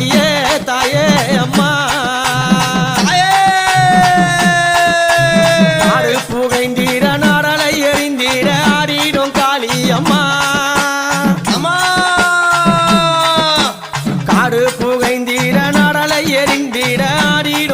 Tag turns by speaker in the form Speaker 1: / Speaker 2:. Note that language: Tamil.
Speaker 1: தாயே தாயே அம்மா ஆடு புகைந்தீர நாடலை எறிந்தீர ஆடிடும் காளி அம்மா காடு புகைந்தீர நாடலை எறிந்தீர ஆடிடும்